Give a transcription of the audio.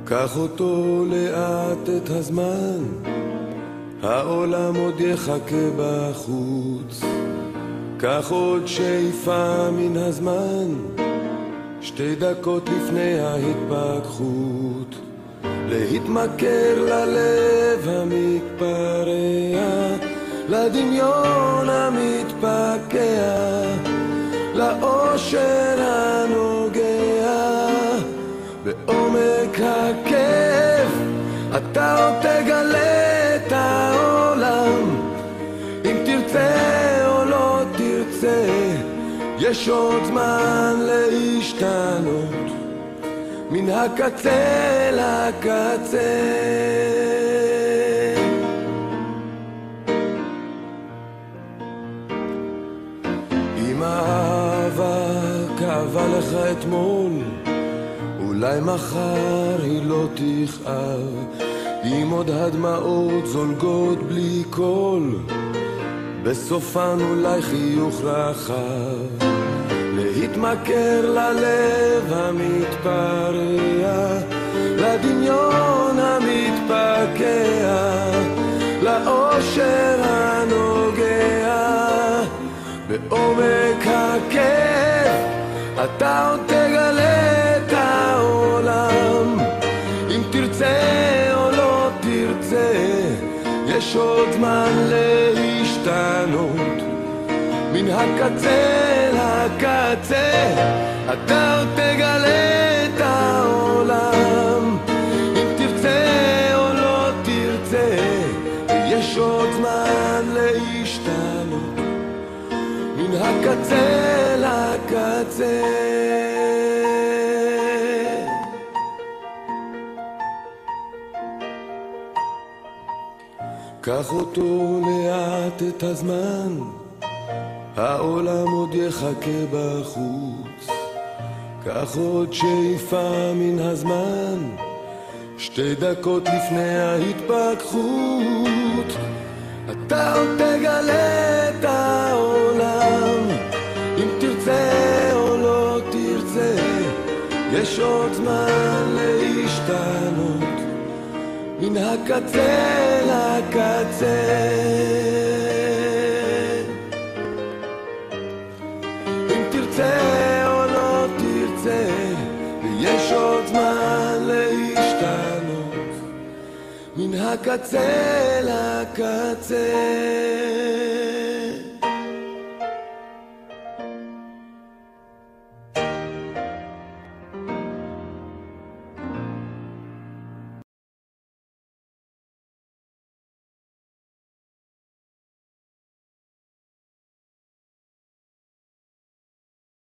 קח אותו לאט את הזמן, העולם עוד יחכה בחוץ. קח עוד שאיפה מן הזמן, 2 דקות לפני ההתפכחות. להתמכר ללב המתפרע, לדמיון המתפקע, לאושר הנוגע בעומק הכיף. אתה עוד תגלה את העולם, אם תרצה או לא תרצה. יש עוד זמן להשתנות, מן הקצה לקצה. אם האהבה כאבה לך אתמול, אולי מחר היא לא תכאב. אם עוד הדמעות זולגות בלי קול, בסופן אולי חיוך רחב. להתמכר ללב המתפרע, לדמיון המתפקע, לאושר הנוגע בעומק הכיף. אתה עוד תגלה את העולם, אם תרצה או לא תרצה. יש עוד זמן להשתנות, מן הקצה לקצה. אתה עוד תגלה את העולם, אם תרצה או לא תרצה. יש עוד זמן להשתנות, מן הקצה לקצה. קח אותו לאט את הזמן, העולם עוד יחכה בחוץ. קח עוד שאיפה מן הזמן, 2 דקות לפני ההתפכחות. אתה עוד תגלה את העולם, אם תרצה או לא תרצה. יש עוד זמן להשתנות, מן הקצה לקצה. אם תרצה או לא תרצה, ויש עוד זמן להשתנות, מן הקצה לקצה.